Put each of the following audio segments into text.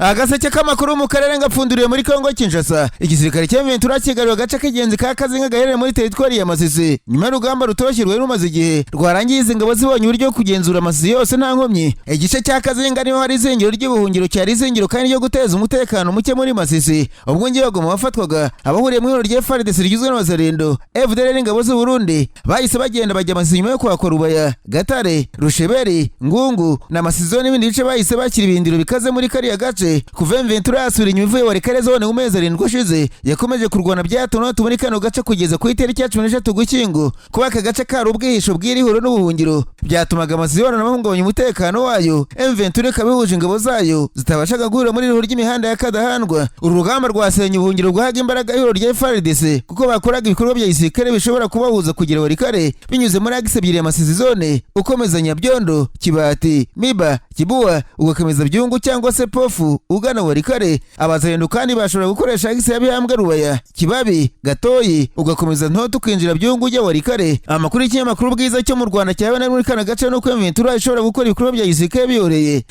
Agaseke k'amakuru mu karere ngapfunduriye muri Kongo Kinshasa. Igisirikare cya M23 kigaruriye agace k'ingenzi ka Kazinga gaherereye muri teritwari ya Masisi. Nyuma y'urugamba rutoshyirwe rumaze igihe rwarangiye ingabo zibonye uburyo kugenzura Masisi yose nta nkomyi. Igice cya Kazinga niho hari izingiro ry'ubuhungiro cyari izingiro kandi ryo guteza umutekano muke muri Masisi. Ubwo ngiye bagoma bafatwaga abahuriye mu ihuriro rya FARDC rigizwe n'abazarendo FDLR n'ingabo z'u Burundi bahise bagenda bajya Masisi nyuma yo kwakora Rubaya, Gatare, Rusheberi, Ngungu na Masisi n'ibindi bice bahise bakira ibindiro bikaze muri kariya gace. Kuva M23 yasubira inyuma ivuye Warikare zone mu mezi 7 ushize yakomeje kurwana bya hato na hato muri kano gace kugeza ku itariki ya 13 Gushyingo. Kuba aka gace kari ubwihisho bw'irihuro n'ubuhungiro byatumaga Masisi yorana bahungabanya umutekano wayo. M23 kabihuje ingabo zayo zitabashaga guhura muri irihuro ry'imihanda ya Kadahandwa. Uru rugamba rwasenye ubuhungiro rwahaga imbaraga ihuriro rya FARDC kuko bakoraga ibikorwa bya gisirikare bishobora kubahuza kugira Warikare binyuze muri Agaseke ebyiri ya Masisi zone ukomeza Nyabyondo, Kibati, Miba, Kibuwa ugakomeza Byungu cyangwa se Pofu ugana Warikare. Abazarendo kandi bashobora gukoresha Agaseke y'abihambwa Rubaya, Kibabi, Gatoyi ugakomeza Ntoto ukinjira Byungu ujya Warikare. Amakuru y'ikinyamakuru bwiza cyo mu Rwanda cyabona muri kana gace no M23 ishobora gukora ibikorwa bya gisirikare biyoroheye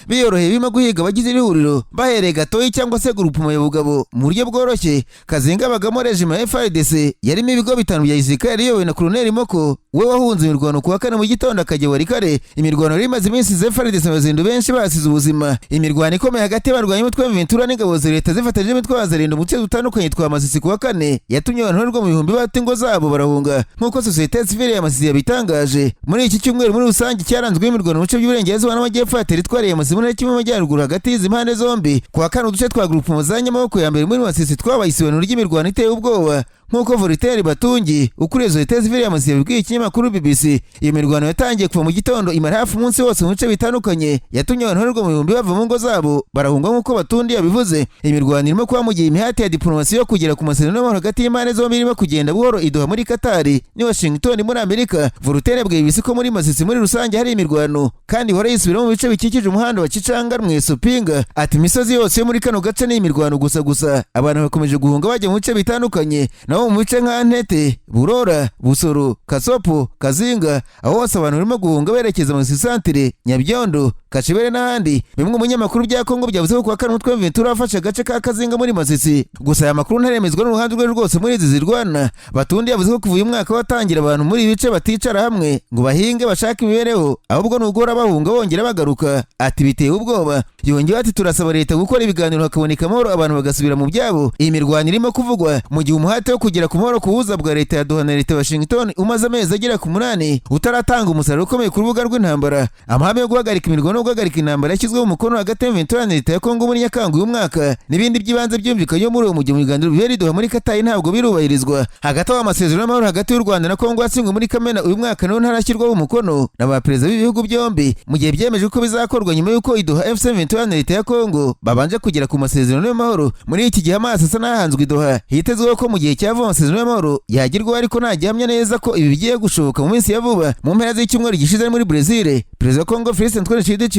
birimo guhiga abagize ihuriro bahereye Gatoyi cyangwa se gurupu ya Bugabo mu buryo bworoshye. Kazinga bagamo regime ya FARDC yarimo ibigo bitanu bya gisirikare iyobowe na Colonel Moko we wahunze imirwano kuwa kane mu gitondo akajya Warikare. Imirwano yari imaze iminsi ze FARDC abazendo benshi basize ubuzima. Imirwano ikomeye hagati y'abarwanyi umutwe M23 n'ingabo za leta zifatanyije imitwe y'abazarendo mu duce dutandukanye twa Masisi kuwa kane yatumye abantu barwa mu bihumbi bata ingo zabo barahunga nk'uko sosiyete sivile ya Masisi yabitangaje. Muri iki cyumweru muri rusange cyaranzwe imirwano mu bice by'uburengerazuba n'amajyepfo ya teritwari ya Masisi muri kimwe majyaruguru hagati y'izi mpande zombi. Kuwa kane uduce twa grupu muzanya amaboko ya mbere muri Masisi twabaye isibanuro ry'imirwano iteye ubwoba nk'uko Voltaire Batungi ukuriye sosiyete sivile ya Masisi yabwiye ikinyamakuru BBC. Iyo mirwano yatangiye kuva mu gitondo imara hafi umunsi wose mu bice bitandukanye yatumye abantu barwa mu bihumbi bava mu ngo zabo barahunga nk'uko Batundi yabivuze. Imirwano irimo kuba mu gihe imihati ya diplomasi yo kugera ku masezerano y'amahoro hagati y'impande zombi irimo kugenda buhoro i Doha muri Katari ni Washington muri Amerika. Voltaire yabwiye BBC ko muri Masisi muri rusange hari imirwano kandi ihora yisubira mu bice bikikije umuhanda wa Kicanga Mwesopinga. Ati imisozi yose yo muri kano gace ni imirwano gusa abantu bakomeje guhunga bajya mu bice bitandukanye naho mu bice nka Ntete, Burora, Busoro, Kasopo, Kazinga aho hose abantu barimo guhunga berekeza mu Santire, Nyabyondo, Kashebere n'ahandi. Bimwe mu binyamakuru bya Kongo byavuze ko kuwa kane umutwe M23 wafashe agace ka Kazinga muri Masisi. Gusa aya makuru ntaremezwa n'uruhande rwe rwose muri izi zirwana. Batundi yavuze ko kuva uyu mwaka watangira abantu muri ibi bice baticara hamwe ngo bahinge bashaka imibereho ahubwo n'ugora bahunga bongera bagaruka. Ati biteye ubwoba. Yongeye ati turasaba leta gukora ibiganiro hakaboneka amahoro abantu bagasubira mu byabo. Iyi mirwano irimo kuvugwa mu gihe umuhate wo kugera ku mahoro kubuza bwa leta ya Doha na leta ya Washington umaze amezi agera ku 8 utaratanga umusaruro ukomeye ku rubuga rw'intambara. Amahame yo guhagarika imirwano no guhagarika intambara yashyizweho umukono hagati ya M23 na leta ya Kongo muri Nyakanga uyu mwaka n'ibindi by'ibanze byumvikanye muri uwo mujyi mu biganiro bibera i Doha muri Katari ntabwo birubahirizwa. Hagati aho amasezerano y'amahoro hagati y'u Rwanda na Kongo yasinywe muri Kamena uyu mwaka naho ntarashyirwaho umukono n'abaperezida b'ibihugu byombi mu gihe byemeje ko bizakorwa nyuma y'uko i Doha FC M23 na leta ya Kongo babanje kugera ku masezerano y'amahoro. Muri iki gihe amaso asa n'ahanzwe i Doha hitezweho ko mu gihe cyava amasezerano y'amahoro yagirwa ariko nta gihamya neza ko ibi bigiye gushoboka mu minsi ya vuba. Mu mpera z'icyumweru gishize muri Brazil perezida wa Kongo Felix Antoine Tshisekedi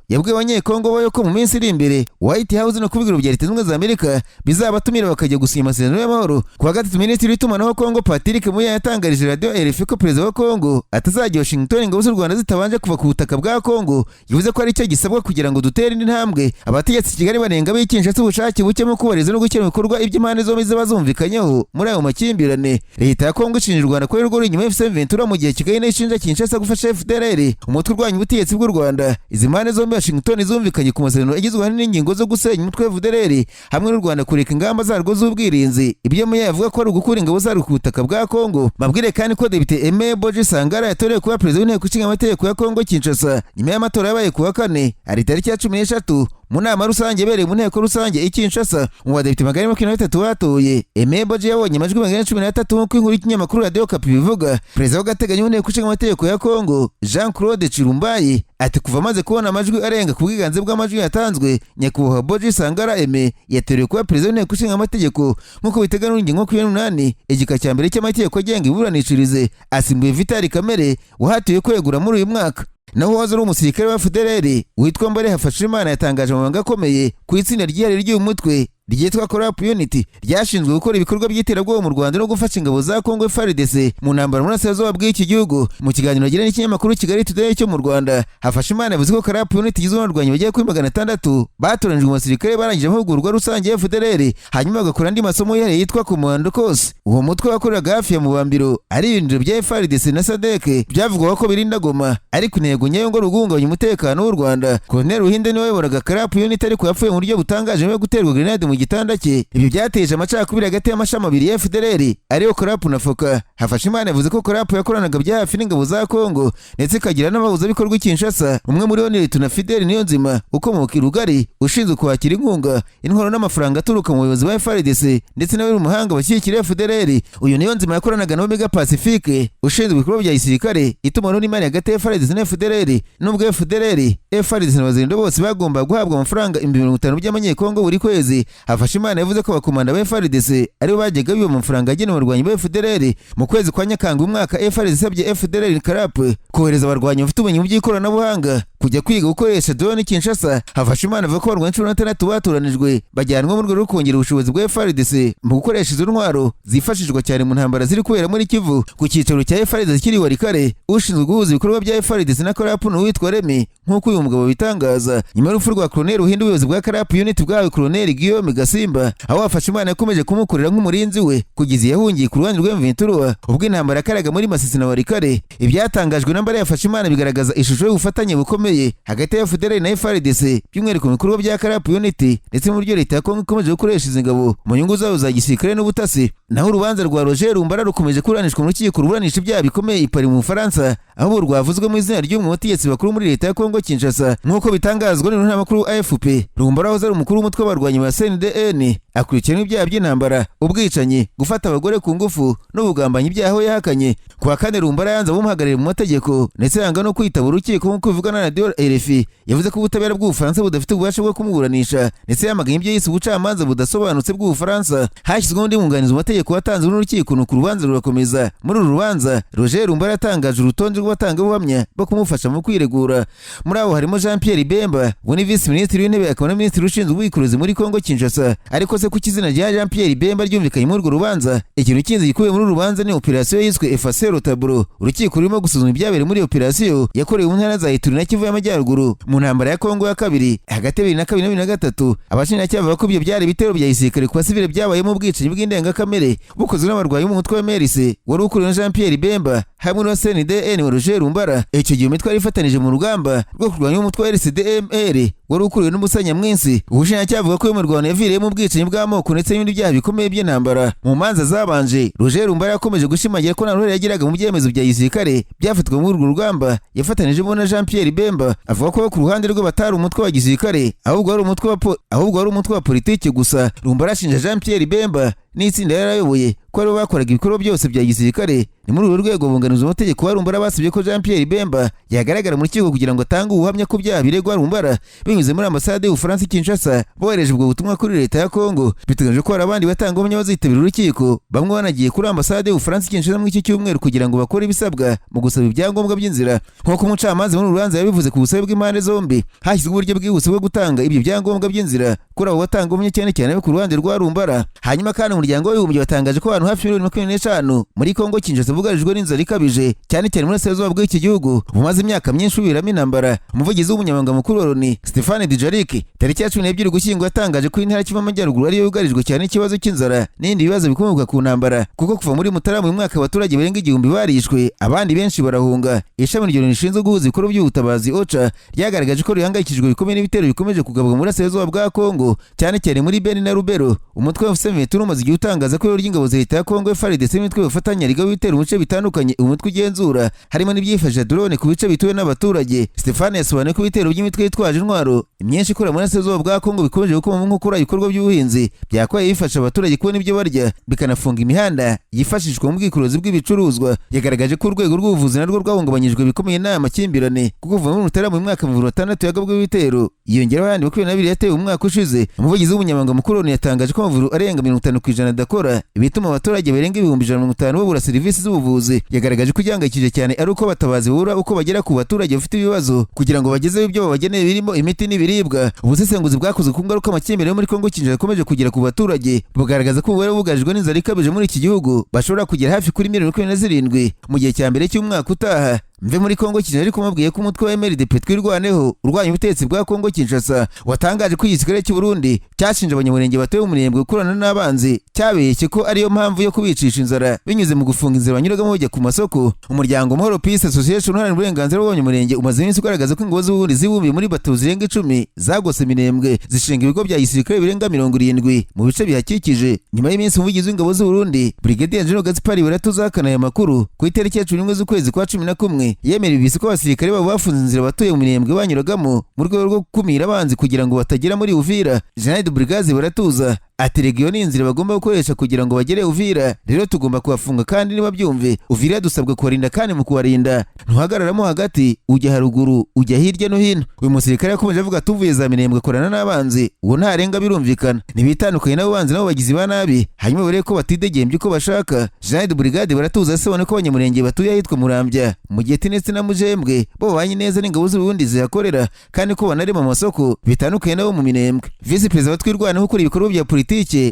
yabwiye abanyekongo bayo ko mu minsi iri imbere White House no kubigura bya Leta Zunze Ubumwe za Amerika bizabatumira bakajya gusinya amasezerano y'amahoro. Kuwa gatatu minisitiri w'itumanaho Kongo Patrick Muya yatangarije radio RFI ko perezida wa Kongo atazajya Washington ingabo z'u Rwanda zitabanje kuva ku butaka bwa Kongo. Yavuze ko ari cyo gisabwa kugira ngo dutere indi ntambwe. Abategetsi Kigali banenga bikinshasa ubushake buke mu kubariza no gukemura ibikorwa iby'impande zombi z'abazumvikanyeho muri ayo makimbirane. Leta ya Kongo ishinja u Rwanda ko rwo inyuma FC M23 mu gihe Kigali n'ishinja Kinshasa gufasha FDLR umutwe urwanya ubutegetsi bw'u Rwanda. Izi mpande zombi Washington zumvikanye ku masezerano agizwe n'ingingo zo gusenya umutwe FDLR hamwe n'u Rwanda kureka ingamba zarwo z'ubwirinzi. Ibyo Muya yavuga ko ari ugukura ingabo zarwo ku butaka bwa Kongo. Babwire kandi ko Depite Aime Boji Sangara yatorewe kuba perezida w'inteko ishinga amategeko ya Kongo Kinshasa nyuma y'amatora yabaye kuwa kane ari tariki ya 13 mu nama rusange bereye mu nteko rusange Kinshasa. Mu badepite 23 batoye Aime Boji yabonye amajwi 13 nk'uko inkuru y'ikinyamakuru Radio Okapi bivuga. Perezida w'agateganyo w'inteko ishinga amategeko ya Kongo Jean-Claude Chirumbayi ati kuva amaze kubona amajwi arenga ku bwiganze bw'amajwi yatanzwe nyakubahwa Boji Sangara Aime yateruye kuba perezida w'inteko ishinga amategeko nk'uko biteganywa n'ingingo 28 igika cya mbere cy'amategeko agenga iburanishirize. Asimbuye Vital Kamerhe wahatiwe kwegura muri uyu mwaka. Naho wazo ari umusirikare wa FDLR witwa Mbare Hafashimana yatangaje amabanga akomeye ku itsinda ryihariye ry'uyu mutwe ryitwa Corrupt Unity ryashinzwe gukora ibikorwa by'iterabwoba mu Rwanda no gufasha ingabo za Congo FARDC mu ntambara muri Burasirazuba bw'iki gihugu. Mu kiganiro yagiranye n'ikinyamakuru Kigali Today cyo mu Rwanda, Hafashimana yavuze ko Corrupt Unity igizwe n'abarwanyi bagera kuri 600 batoranijwe mu basirikare barangije amahugurwa rusange ya Dflr, hanyuma bagakora andi masomo yihariye yitwa Commando Course. Uwo mutwe wakoreraga hafi ya Mubambiro ari ibindiro bya FARDC na SADC byavugwaga ko birinda Goma, ariko intego nyayo ngo rugungabanya umutekano w'u Rwanda. Colonel Ruhinde niwe wayoboraga Corrupt Unity ariko yapfuye mu buryo butangaje nyuma yo guterwa grenade mu gitanda cye. Ibyo byateje amacakubiri hagati y'amashami abiri ya FDLR ariyo Corrupt na Foka. Hafashimana yavuze ko Corrupt yakoranaga bya hafi n'ingabo za Congo ndetse ikagira n'abahuzabikorwa i Kinshasa. Umwe muri bo ni Lt Fidel Niyonzima ukomoka i Rugari ushinzwe kwakira inkunga, intwaro n'amafaranga aturuka mu bayobozi ba FARDC ndetse nawe umuhanga bashyigikira FDLR. Uyu Niyonzima yakoranaga na Omega Pacifique ushinzwe ibikorwa bya gisirikare, itumanaho n'imari hagati ya FARDC na FDLR. Nubwo FDLR, FARDC na bazirinde bose bagomba guhabwa amafaranga 50,000 by'amanyekongo buri kwezi, Hafashimana yavuze ko abakomanda ba FARDC aribo bajyaga biba amafaranga agenewe abarwanyi ba FDLR. Mu kwezi kwa Nyakanga umwaka, FARDC isabye FDLR Corrupt kohereza abarwanyi bafite ubumenyi mu by'ikoranabuhanga kujya kwiga gukoresha drone Kinshasa. Hafashimana avuga ko abarwanyi 16 batoranijwe bajyanwa mu rwego rwo kongera ubushobozi bwa FARDC mu gukoresha izo ntwaro zifashishwa cyane mu ntambara ziri kubera muri Kivu. Ku cyicaro cya FARDC kiri Warikare, ushinzwe guhuza ibikorwa bya FARDC na Corrupt n'uwitwa Remy nk'uko uyu mugabo bitangaza. Nyuma y'urupfu rwa Colonel Ruhinde, ubuyobozi bwa Corrupt Unity bwawe Colonel Guillaume Gasimba, aho Hafashimana yakomeje kumukorera nk'umurinzi we kugeza yahungiye ku ruhande rwa M23 ubwo intambara yakaraga muri Masisi na Warikare. Ibyatangajwe na mbere ya Hafashimana bigaragaza ishusho y'ubufatanye bukomeye hagati ya FDLR na FARDC by'umwihariko mu bikorwa bya Corrupt Unity ndetse mu buryo leta ya Congo ikomeje gukoresha izi ngabo mu nyungu zabo za gisirikare n'ubutasi. Naho urubanza rwa Roger Rumbara rukomeje kuburanishwa mu rukiko ruburanisha ibyaha bikomeye i Paris mu Bufaransa, aho rwavuzwe mu izina ry'umwe mu bategetsi bakuru muri leta ya Congo Kinshasa nk'uko bitangazwa n'inyamakuru AFP. Rumbara wahoze ari umukuru w'umutwe w'abarwanyi ba CNDN akurikiranweho ibyaha by'intambara, ubwicanyi, gufata abagore ku ngufu n'ubugambanyi, ibyaha aho yahakanye. Ku wa kane Rumbara yanze abumuhagarariye mu mategeko ndetse yanga no kwitaba urukiko nk'uko bivugana na RFI. Yavuze ko ubutabera bw'Ubufaransa budafite ububasha bwo kumuburanisha ndetse yamaganye ibyo yise ubucamanza budasobanutse bw'Ubufaransa. Hashyizweho undi mwunganizi mu mategeko watanzwe n'urukiko nuko urubanza rurakomeza. Muri uru rubanza Roger Rumbara yatangaje urutonde rw'abatangabuhamya bo kumufasha mu kwiregura. Muri abo harimo Jean Pierre Bemba, ubu ni Vice Minisitiri w'Intebe akaba na Minisitiri ushinzwe ubwikorezi muri Congo Kinshasa. Ariko se ku izina rya Jean Pierre Bemba ryumvikanye muri urwo rubanza? Ikintu kinzi gikubiye muri uru rubanza ni operasiyo yiswe Effacer le tableau. Urukiko rurimo gusuzuma ibyabereye muri operasiyo yakorewe mu ntara za Ituri na Kivu y'Amajyaruguru mu ntambara ya Congo ya kabiri hagati ya 2022 na 2023. Abashinjacyaha bavuga ko ibyo byari ibitero bya gisirikare ku basivile byabayemo ubwicanyi bw'indengakamere bukozwe n'abarwanyi b'umutwe wa MRC wari ukuriwe na Jean Pierre Bemba hamwe na CNDN wa Roger Rumbara. Icyo gihe imitwe yari ifatanije mu rugamba rwo kurwanya umutwe wa RCDMR wari ukuriwe n'Umusanya Mwinsi. Ubushinjacyaha avuga ko uyu murwano yaviriyemo ubwicanyi bw'amoko ndetse n'ibindi byaha bikomeye by'intambara. Mu manza zabanje, Roger Rumbara yakomeje gushimangira ko nta ruhare yagiraga mu byemezo bya gisirikare byafatwa muri urwo rugamba yafatanijemo na Jean Pierre Bemba. Avuga ko ku ruhande rwe batari umutwe wa gisirikare ahubwo ari umutwe wa politiki gusa. Rumbara ashinja Jean Pierre Bemba n'itsinda yarayoboye ko aribo bakoraga ibikorwa byose bya gisirikare. Ni muri uru rwego bunganiza amategeko wa Rumbara basabye ko Jean Pierre Bemba yagaragara mu rukiko kugira ngo atange ubuhamya ku byaha biregwa Rumbara binyuze muri ambasade y'Ubufaransa i Kinshasa. Bohereje ubwo butumwa kuri leta ya Congo. Biteganyijwe ko hari abandi batangabuhamya bazitabira urukiko, bamwe banagiye kuri ambasade y'Ubufaransa i Kinshasa muri iki cyumweru kugira ngo bakore ibisabwa mu gusaba ibyangombwa by'inzira. Nk'uko umucamanza muri urubanza yabivuze ku busabe bw'impande zombi, hashyizwe uburyo bwihuse bwo gutanga ibyo byangombwa by'inzira kuri abo batangabuhamya cyane cyane ku ruhande rwa Rumbara. Hanyuma kandi umuryango w'Abibumbye watangaje ko abantu hafi 25 muri Congo Kinshasa bugarijwe n'inzara ikabije cyane cyane muri Burasirazuba bw'iki gihugu bumaze imyaka myinshi ubiramo intambara. Umuvugizi w'umunyamabanga mukuru wa Loni Stéphane Dujarric tariki ya 12 Ugushyingo yatangaje ko intara y'Kivu y'Amajyaruguru ariyo yugarijwe cyane ikibazo cy'inzara n'indi bibazo bikomoka ku ntambara, kuko kuva muri Mutarama uyu mwaka abaturage barenga 1000 barishwe, abandi benshi barahunga. Ishami ryo rishinzwe guhuza ibikorwa by'ubutabazi OCHA ryagaragaje ko rihangayikishijwe bikomeye n'ibitero bikomeje kugabwa mu Burasirazuba bwa Congo cyane cyane muri Beni na Lubero. Umutwe wa M23 umaze igihe utangaza ko ry'ingabo za leta ya Congo FARDC n'imitwe bafatanya riga bitera mu bice bitandukanye umutwe ugenzura harimo n'ibyifashisha drone ku bice bituwe n'abaturage. Stéphane yasobanuye ko ibitero by'imitwe yitwaje intwaro imyinshi ikora muri Burasirazuba bwa Congo bikomeje gukoma mu gukora ibikorwa by'ubuhinzi byakwaye bifasha abaturage kubona ibyo barya bikanafunga imihanda yifashishwa mu bwikuruzi bw'ibicuruzwa. Yagaragaje ko urwego rw'ubuvuzi narwo rwahungabanyijwe bikomeye n'amakimbirane kuko kuva muri Mutarama mu mwaka 2006 yagabwe ibitero yiyongeraho ayandi 22 yatewe mu mwaka ushize. Umuvugizi w'umunyamabanga mukuru yatangaje ko amavuriro arenga 50% ijana adakora bituma abaturage barenga 150,000 babura serivisi z'ubuvuzi. Yagaragaje ko igihangayikishije cyane ari uko batabazi bura uko bagera ku baturage bafite ibibazo kugira ngo bagezeho ibyo babageneye birimo imiti n'ibiribwa. Ubusesenguzi bwakozwe ku ngaruka amakimbirane yo muri Kongo Kinshasa akomeje kugera ku baturage bugaragaza ko umubare bugarijwe n'inzara ikabije muri iki gihugu bashobora kugera hafi kuri 27,000,000 mu gihe cya mbere cy'umwaka utaha. Mve muri Kongo Kinshasa ariko mubwiye ko umutwe wa MLDP twirwaneho urwanya ubutegetsi bwa Kongo Kinshasa watangaje ko igisirikare cy'u Burundi cyashinje abanyamurenge batuye mu Minembwe gukorana n'abanzi cyabeshye ko ariyo mpamvu yo kubicisha inzara binyuze mu gufunga inzira banyuragamo bajya ku masoko. Umuryango Mahoro Peace Association uharanira uburenganzira bw'abanyamurenge umaze iminsi ugaragaza ko ingabo z'u Burundi zibumbiye muri bato zirenga 10 zagose Minembwe zishinga ibigo bya gisirikare birenga 70 mu bice bihakikije. Nyuma y'iminsi umuvugizi w'ingabo z'u Burundi Brigadier General Gaspard baratuzakana aya makuru ku itariki ya 11 z'ukwezi kwa 11 yemera ibisi ko abasirikare babo bafunze inzira batuye mu Minembwe banyuragamo mu rwego rwo gukumira abanzi kugira ngo batagera muri Uvira. General de Brigade baratuza ati region inzira bagomba gukoresha kugira ngo bagere Uvira, rero tugomba kubafunga kandi niba byumve Uvira dusabwe kubarinda kandi mu kubarinda ntuhagararamo hagati ujya haruguru ujya hirya no hino. Uyu musirikare yakomeje avuga tuvuye za Minembwe korana n'abanzi uwo ntarenga birumvikana ntibitandukanye n'abo banzi nabo bagizi ba nabi hanyuma bare ko batidegembye uko bashaka. General de Brigade baratuza asabone ko abanyamurenge batuye ahitwa Murambya mu gihe Tinetse na Mujembwe bo babanye neza n'ingabo z'u Burundi zihakorera kandi ko banari mu masoko bitandukanye nabo mu Minembwe. Vice President watwirwaneho kuri ibikorwa bya politike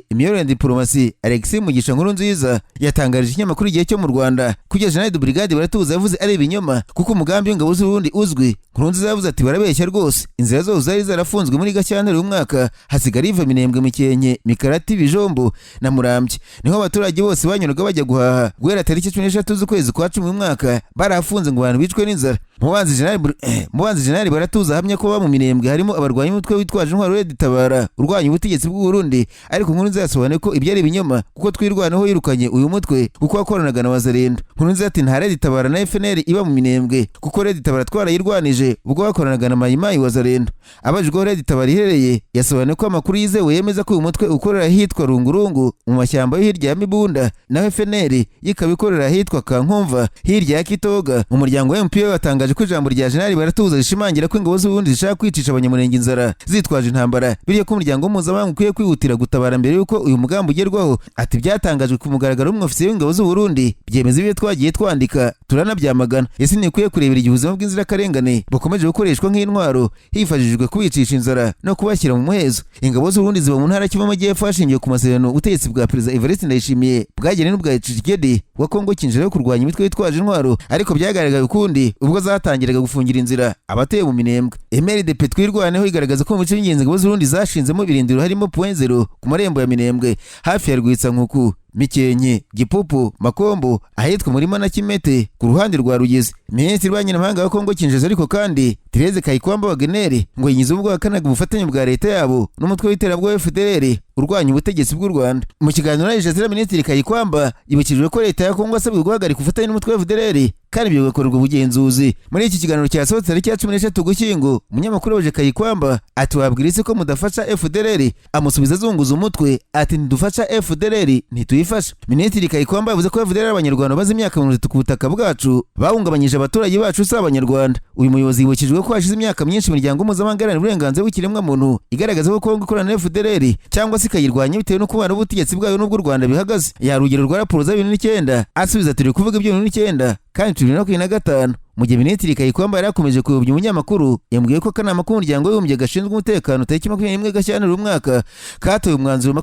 imiyoborere ya diplomasi Alexis Mugisha nkuru nziza yatangarije ikinyamakuru igihe cyo mu Rwanda kugeza General de Brigade baratuza yavuze ari ibinyoma kuko umugambi w'ingabo z'u Burundi uzwi. Nkuru nziza yavuze ati barabeshya rwose inzira zose zari zarafunzwe muri Gashyantare y'umwaka hasigara iva Minembwe Mikenke Mikarati Bijombo na Murambye niho abaturage bose banyuraga bajya guhaha guhera tariki 13 z'ukwezi kwa 10 y'umwaka barafunze ngo abantu bicwe n'inzara. Mubanzi General baratuza hamya ko ba mu Minembwe harimo abarwanyi umutwe witwaje intwaro Dflr urwanya ubutegetsi bw'u Burundi ariko nkuru nziza yasobanuye ko ibyo ari ibinyoma kuko twirwanaho yirukanye uyu mutwe kuko wakoranaga na Wazalendo. Nkuru nziza ati nta Dflr na FNL iba mu Minembwe kuko Dflr twarayirwanije ubwo wakoranaga na Mayimayi Wazalendo. Abajijwe Dflr iherereye yasobanuye ko amakuru yizewe yemeza ko uyu mutwe ukorera hitwa Rungurungu mu mashyamba yo hirya ya Mibunda na FNL yikabikorera hitwa Kankomva hirya ya Kitoga. Mu muryango wa MPO watangaje ko ijambo rya General baratuza rishimangira ko ingabo z'u Burundi zishaka kwicisha abanyamurenge inzara zitwaje intambara biriye ko umuryango mpuzamahanga ukwiye kwihutira gutabara mbere yuko uyu mugambi ugerwaho. Ati byatangajwe ku mugaragaro n'umufisiye w'ingabo z'u Burundi byemeza ibyo twagiye twandika turanabyamagana. Ese ntikwiye kurebera igihe ubuzima bw'inzirakarengane bukomeje gukoreshwa nk'intwaro hifashishijwe kubicisha inzara no kubashyira mu muhezo. Ingabo z'u Burundi ziba mu ntara Kivu y'Amajyepfo hashingiwe ku masezerano ubutegetsi bwa Perezida Evariste Ndayishimiye bwagiranye n'ubwa Tshisekedi wa Kongo Kinshasa yo kurwanya imitwe yitwaje intwaro ariko byagaragaye ukundi ubwo zatangiraga gufungira inzira abatuye mu Minembwe. MLDP twirwaneho igaragaza ko mu bice by'ingenzi ingabo z'u Burundi zashinzemo birindiro harimo point 0 ku marembo ya Minembwe hafi ya Rwitsankuku Mikenke Gipupu Makombo ahitwa Murima na Kimete ku ruhande rwa Rugezi. Minisitiri w'Abanyamahanga wa Kongo Kinshasa ariko kandi Therese Kayikwamba Wageneri ngo yinyize ubwo akanaga ubufatanye bwa leta yabo n'umutwe w'iterabwoba FDLR urwanya ubutegetsi bw'u Rwanda. Mu kiganiro na Jazira Minisitiri Kayikwamba yibukijwe ko leta ya Kongo asabwe guhagarika ubufatanye n'umutwe wa FDLR kandi ibyo bigakorerwa ubugenzuzi. Muri iki kiganiro cyasohotse tariki ya 13 Ugushyingo umunyamakuru waje Kayikwamba ati wabwira isi ko mudafasha FDLR amusubiza azunguza umutwe ati ndufasha FDLR ntituyifasha. Minisitiri Kayikwamba yavuze ko FDLR abanyarwanda bazi imyaka 30 ku butaka bwacu bahungabanyije abaturage bacu si abanyarwanda. Uyu muyobozi yibukijwe ko hashize imyaka myinshi imiryango mpuzamahanga iharanira uburenganzira bw'ikiremwa muntu igaragaza ko Kongo ikorana na FDLR cyangwa se ikayirwanya bitewe no kubana ubutegetsi bwayo n'ubwo u Rwanda bihagaze. Yarugero rwa raporo za 2009 asubiza turi kuvuga ibyo 2009 kandi 2025. Mu gihe Minisitiri Kayikwamba yarakomeje kuyobya umunyamakuru yambwiye ko akanama k'umuryango w'abibumbye gashinzwe umutekano tariki 21 Gashyantare umwaka katoye umwanzuro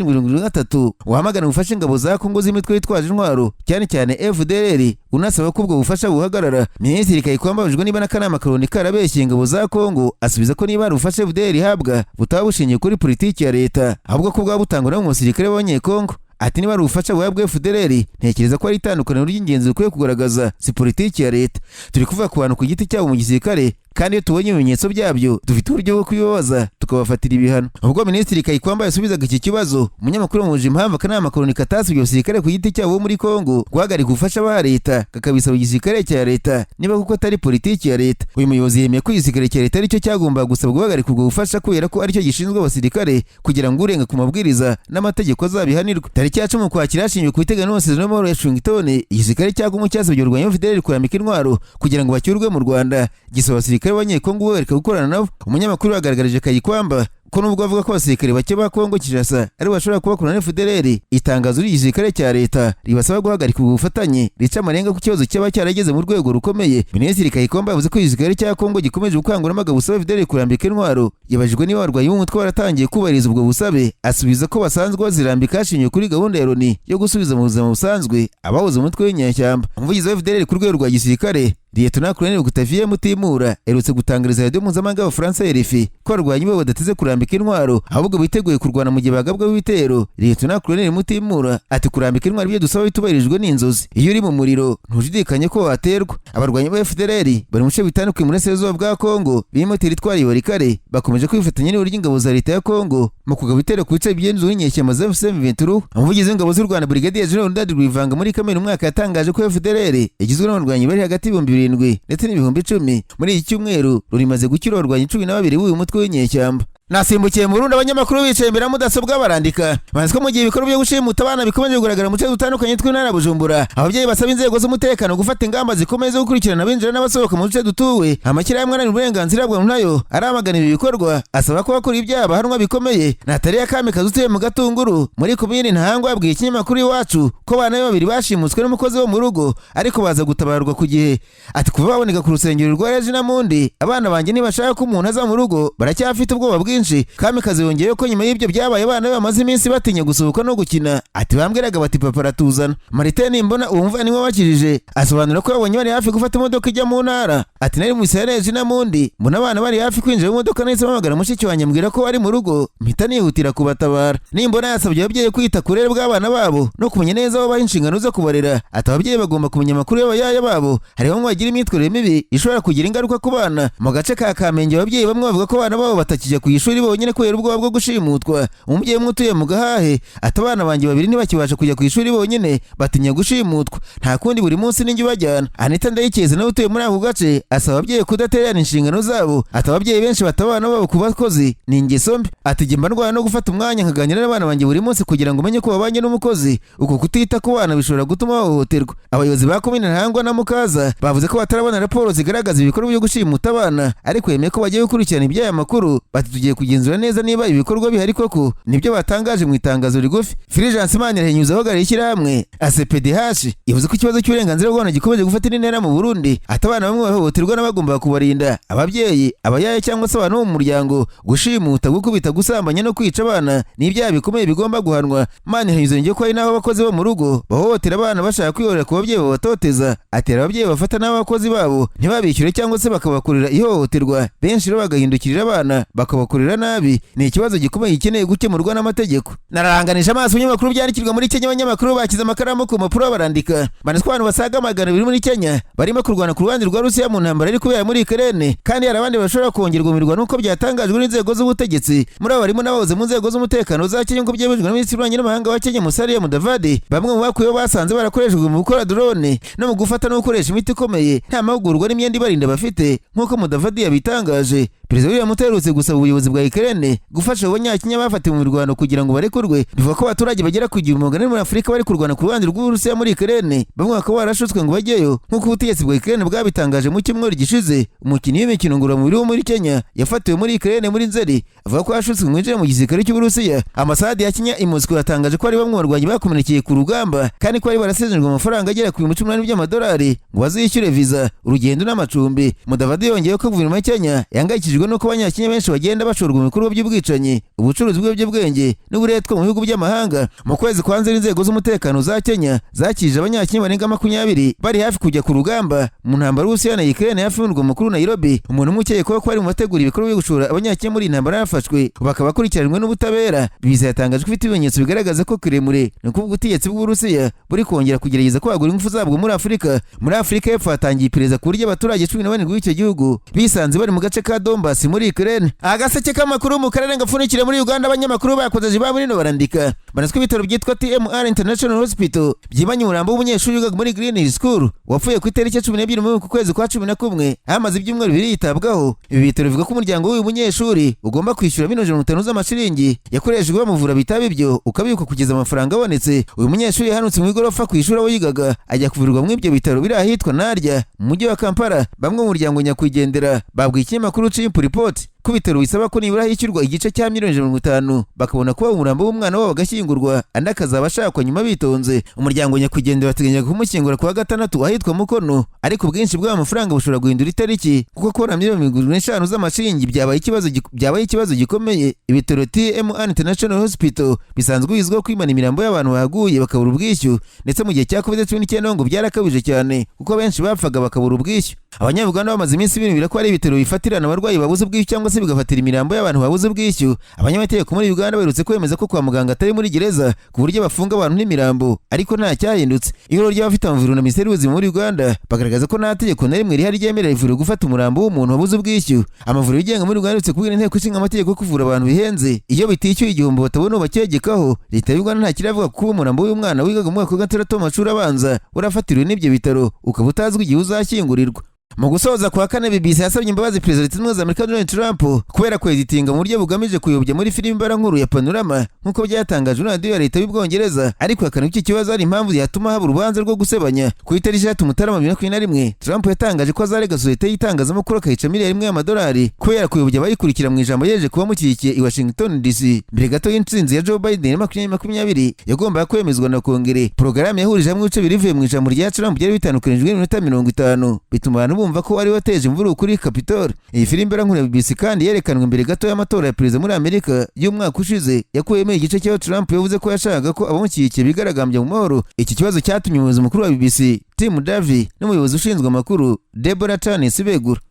27/73 wahamagana gufasha ingabo za Kongo z'imitwe yitwaje intwaro cyane cyane FDLR unasaba ko ubwo bufasha buhagarara. Minisitiri Kayikwamba abajijwe niba n'akanama karundi karabeshye ingabo za Kongo asubiza ko niba ubufasha FDLR ihabwa butaba bushingiye kuri politiki ya leta ahubwo ko bwa butangwa mu basirikare b'Abanyekongo. Ati niba ubufasha bwa FDLR ntekereza ko ari itandukaniro ry'ingenzi ukwiye kugaragaza si politiki ya leta. Turi kuvuga ku bantu ku giti cyabo mu gisirikare kandi iyo tubonye ibimenyetso byabyo dufite uburyo bwo kubibabaza tukabafatira ibihano. Ubwo Minisitiri Kayikwamba yasubizaga iki kibazo umunyamakuru wamuje impamvu akanama karundi katasubye abasirikare ku giti cyabo muri Kongo guhagarika ubufasha ba leta kakabisaba igisirikare cya leta niba kuko atari politiki ya leta. Uyu muyobozi yemeye ko igisirikare cya leta aricyo cyagomba gusaba guhagarika ubwo bufasha kubera ko aricyo gishinzwe abasirikare kugira ngo urenga ku mabwiriza n'amategeko azabihanirwe. Tariki ya 10 Ukwakira hashingiwe ku itegeko n'amasezerano y'amahoro ya Washington igisirikare cya Kongo cyasabye urwanya FDLR kurambika intwaro kugira ngo bacyurwe mu Rwanda gisaba abasirikare b'Abanyekongo guhagarika gukorana nabo. Umunyamakuru yagaragarije Kayikwamba ko nubwo bavuga ko abasirikare bake ba Kongo Kinshasa ari bashobora kubakorana na Dflr, itangazo ry'igisirikare cya leta ribasaba guhagarika ubu bufatanye rica amarenga ku kibazo cyaba cyarageze mu rwego rukomeye. Minisitiri Kayikomba yavuze ko igisirikare cya Kongo gikomeje gukanguramaga busaba Dflr kurambika intwaro. Yabajijwe niba abarwanyi b'umutwe baratangiye kubahiriza ubwo busabe, asubiza ko basanzwe bazirambika hashingiwe kuri gahunda ya Loni yo gusubiza mu buzima busanzwe abahoze umutwe w'inyeshyamba. Umuvugizi wa Dflr ku rwego rwa gisirikare Lieutenant Colonel Gutavier Mutimura erutse gutangariza radio mpuzamahanga y'Abafaransa RFI ko abarwanyi bo badateze kurambika intwaro ahubwo biteguye kurwana mu gihe bagabwa ibitero. Lieutenant Colonel Mutimura ati kurambika intwaro byo dusaba bitubahirijwe n'inzozi. Iyo uri mu muriro ntujidikanye ko waterwa. Abarwanyi ba FDLR bari mu bice bitandukanye mu burasirazuba bwa Kongo birimo teritwari ya Walikale bakomeje kwifatanya n'uburyo ingabo za leta ya Kongo mu kugaba ibitero ku bice by'inzu n'inyeshyamba za M23. Umuvugizi w'ingabo z'u Rwanda Brigadier General Ndadi Rwivanga muri Kamena umwaka yatangaje ko FDLR igizwe n'abarwanyi bari hagati y'ibihumbi 7 ndetse n'ibihumbi 10. Muri iki cyumweru rurimaze gukira abarwanyi 12 b'uyu mutwe w'inyeshyamba. Nasimbukiye mu Burundi abanyamakuru bicaye imbere ya mudasobwa barandika ko mu gihe ibikorwa byo gushimuta abana bikomeje kugaragara mu duce dutandukanye tw'intara Bujumbura, ababyeyi basaba inzego z'umutekano gufata ingamba zikomeye zo gukurikirana abinjira n'abasohoka mu duce dutuwe. Amashyirahamwe aharanira uburenganzira bwa muntu nayo aramagana ibi bikorwa, asaba ko bakora ibyaha bahanwa bikomeye. Nataliya Kamikazi utuye mu Gatunguru muri komini Ntahangwa yabwiye ikinyamakuru Iwacu ko abana be babiri bashimutswe n'umukozi wo mu rugo ariko baza gutabarwa ku gihe. Ati kuva baboneka ku rusengero rwa Regina Mundi abana banjye ntibashaka ko umuntu aza mu rugo, baracyafite ubwoba bwinshi. Kamikazi yongeye ko nyuma y'ibyo byabaye abana bamaze iminsi batinya gusohoka no gukina. Ati bambwiraga bati papa aratuzana. Martin Nimbona umva niwe wakirije asobanura ko yabonye bari hafi gufata imodoka ijya mu ntara. Ati nari mu Isiraheli na Mundi mbona abana bari hafi kwinjira mu modoka nahise mpamagara mushiki wanjye ambwira ko bari mu rugo mpita nihutira kubatabara. Nimbona yasabye ababyeyi kwita ku burere bw'abana babo no kumenya neza aho baha inshingano zo kubarera. Ati ababyeyi bagomba kumenya amakuru y'abayaya babo, hari bamwe bagira imyitwarire mibi ishobora kugira ingaruka ku bana. Mu gace ka Kamenge ababyeyi bamwe bavuga ko abana babo batakijya ku ishuri bonyine kubera ubwoba bwo gushimutwa. Umubyeyi umwe utuye mu Gahahe ati abana banjye babiri ntibakibasha kujya ku ishuri bonyine batinya gushimutwa, nta kundi buri munsi ninjye ubajyana. Anita Ndayikeze nawe utuye muri ako gace asaba ababyeyi kudatererana inshingano zabo. Ati ababyeyi benshi bata abana babo ku bakozi ni ingeso mbi. Ati jye mba ndwara no gufata umwanya nkaganira n'abana banjye buri munsi kugira ngo umenye ko babanye n'umukozi. Uko kutita ku bana bishobora gutuma bahohoterwa. Abayobozi ba komine Ntahangwa na Mukaza bavuze ko batarabona raporo zigaragaza ibikorwa byo gushimuta abana ariko yemeye ko bagiye gukurikirana iby'aya makuru. Bati tugiye kugenzura neza niba ibikorwa bihari koko. Nibyo batangaje mu itangazo rigufi. Fulgence Manirahinyuza ahagarariye ishyirahamwe ACPDH yavuze ko ikibazo cy'uburenganzira bw'abana gikomeje gufata intera mu Burundi. Ati abana bamwe bahohoterwa n'abagomba kubarinda. Ababyeyi, abayaya cyangwa se abantu bo mu muryango gushimuta, gukubita, gusambanya no kwica abana ni ibyaha bikomeye bigomba guhanwa. Manirahinyuza yongeye ko hari n'aho abakozi bo mu rugo bahohotera abana bashaka kwihorera ku babyeyi babatoteza. Atera ababyeyi bafata n'abakozi babo ntibabishyure cyangwa se bakabakorera ihohoterwa. Benshi rero bagahindukirira abana bakabakorera nabi. Ni ikibazo gikomeye gikeneye gukemurwa n'amategeko. Nararanganisha amaso ibinyamakuru byandikirwa muri Kenya. Abanyamakuru bakize amakaramu ku mpapuro barandika ko abantu basaga 200 muri Kenya barimo kurwana ku ruhande rwa Rusiya mu ntambara iri kubera muri Ukraine, kandi hari abandi bashobora kongerwa mu mirwano uko byatangajwe n'inzego z'ubutegetsi. Muri abo barimo n'abahoze mu nzego z'umutekano za Kenya ngo byemejwe na Minisitiri w'Ububanyi n'Amahanga wa Kenya Musalia Mudavadi. Bamwe mu bakuyeho basanze barakoreshejwe mu gukora drone no mu gufata no gukoresha imiti ikomeye nta mahugurwa n'imyenda ibarinda bafite nk'uko Mudavadi yabitangaje. Perezida William Ruto aherutse gusaba ubuyobozi bwa Ukraine gufasha abanyakenya bafatiwe mu mirwano kugira ngo barekurwe. Bivuga ko abaturage bagera ku 100 muri Afurika bari kurwana ku ruhande rw'Uburusiya muri Ukraine bamwe bakaba barashutswe ngo bajyeyo nk'uko ubutegetsi bwa Ukraine bwabitangaje mu cyumweru gishize. Umukinnyi w'imikino ngororamubiri wo muri Kenya yafatiwe muri Ukraine muri Nzeri avuga ko yashutswe ngo yinjire mu gisirikare cy'Uburusiya. Ambasade ya Kenya i Moscow yatangaje ko ari bamwe mu barwanyi bakomerekeye ku rugamba kandi ko bari barasezererwa amafaranga agera ku $18 by'amadolari ngo bazishyure visa, urugendo n'amacumbi. Mudavadi yongeye ko guverinoma ya Kenya yangayikishijwe no kuba abanyakenya benshi bagenda bashorwa mu bikorwa by'ubwicanyi, ubucuruzi bw'ibiyobyabwenge n'uburetwa mu bihugu by'amahanga. Mu kwezi kwa Nzeri inzego z'umutekano za Kenya zakije abanyakenya barenga 20 bari hafi kujya ku rugamba mu ntambara y'Uburusiya na Ukraine hafi y'umurwa mukuru Nairobi. Umuntu umukekwa ko ari mu bategura ibikorwa byo gushora abanyakenya muri intambara yafashwe bakaba bakurikiranwe n'ubutabera. Biza yatangaje ko ifite ibimenyetso bigaragaza ko Kremlin no kuvuga ubutegetsi bw'Uburusiya buri kongera kugerageza kwagura ingufu zabwo muri Afurika. Muri Afurika y'Epfo hatangiye iperereza ku buryo abaturage 14 b'icyo gihugu bisanze bari mu gace ka Donbass muri Ukraine. Agaseke k'amakuru mu karere gafunikire muri Uganda abanyamakuru bakoze ba muri no barandika banaswe ibitaro byitwa TMR International Hospital byibanye umurambo w'umunyeshuri wiga muri Green Hill School wapfuye ku itariki 12 mu kwezi kwa 11 hamaze ibyumweru bibiri yitabwaho. Ibi bitaro bivuga ko umuryango w'uyu munyeshuri ugomba kwishyura $50 z'amashiringi yakoreshejwe bamuvura bitaba ibyo ukabikwa kugeza amafaranga abonetse. Uyu munyeshuri yahanutse mu igorofa ku ishuri aho yigaga ajya kuvurirwa mu ibyo bitaro biri ahitwa Narya mu mujyi wa Kampala. Bamwe mu muryango nyakwigendera babwiye ikinyamakuru Chimp Report ko ibitaro bisaba ko nibura hishyurwa igice cya $50,000 bakabona kuba umurambo w'umwana wabo agashyingurwa andi akazaba ashakwa nyuma bitonze. Umuryango nyakwigendera bateganyaga kumushyingura kuwa gatandatu ahitwa Mukono, ariko ubwinshi bw'aya mafaranga bushobora guhindura itariki kuko kubona $50,000 z'amashiringi byabaye ikibazo gikomeye. Ibitaro TMN International Hospital bisanzwe bizwiho kwimana imirambo y'abantu bahaguye bakabura ubwishyu, ndetse mu gihe cya COVID-19 ngo byarakabije cyane kuko benshi bapfaga bakabura ubwishyu. Abanyabuganda bamaze iminsi binubira ko ari ibitaro bifatirana abarwayi babuze ubwishyu cyangwa se bigafatira imirambo y'abantu babuze ubwishyu. Abanyamategeko muri Uganda baherutse kwemeza ko kwa muganga atari muri gereza ku buryo bafunga abantu n'imirambo, ariko nta cyahindutse. Ihuriro ry'abafite amavuriro na Minisiteri y'Ubuzima muri Uganda bagaragaza ko nta tegeko na rimwe rihari ryemerera ivuriro gufata umurambo w'umuntu wabuze ubwishyu. Amavuriro yigenga muri Uganda aherutse kubwira inteko ishinga amategeko yo kuvura abantu bihenze iyo bitishyuye igihombo batabona ubacyegekaho. Leta y'u Uganda nta kiravuga kuba umurambo w'umwana wigaga mu mwaka wa 6 w'amashuri abanza urafatiriwe n'ibyo bitaro ukaba utazwi igihe uzashyingurirwa. Mu gusoza kwa kane BBC yasabye imbabazi Perezida Leta Zunze Ubumwe za Amerika Donald Trump kubera ko editinga mu buryo bugamije kuyobya muri filime mbarankuru ya Panorama nk'uko byatangajwe na radiyo ya Leta y'Ubwongereza, ariko yakana iki kibazo ari impamvu yatuma haba urubanza rwo gusebanya. Ku itariki 6 Mutarama 2021 Trump yatangaje ko azarega sosiyete y'itangazamakuru akayica $1,000,000 kubera kuyobya abayikurikira mu ijambo yeje kuba mukikiye i Washington DC mbere gato y'intsinzi ya Joe Biden 2020 yagombaga kwemezwa na Kongere. Porogaramu yahurije hamwe ibice birivuye mu ijambo rya Trump byari bitandukanijwe n'iminota 50 bituma abantu bumva ko ari wateje imvururu kuri Capitol. Iyi filime mbarankuru ya BBC kandi yerekanwe imbere gato y'amatora ya perezida muri Amerika y'umwaka ushize yakuyemo igice cyaho Trump yavuze ko yashakaga ko abamukikiye bigaragambya mu mahoro. Iki kibazo cyatumye umuyobozi mukuru wa BBC Tim Davie n'umuyobozi ushinzwe amakuru Deborah Tanis begura.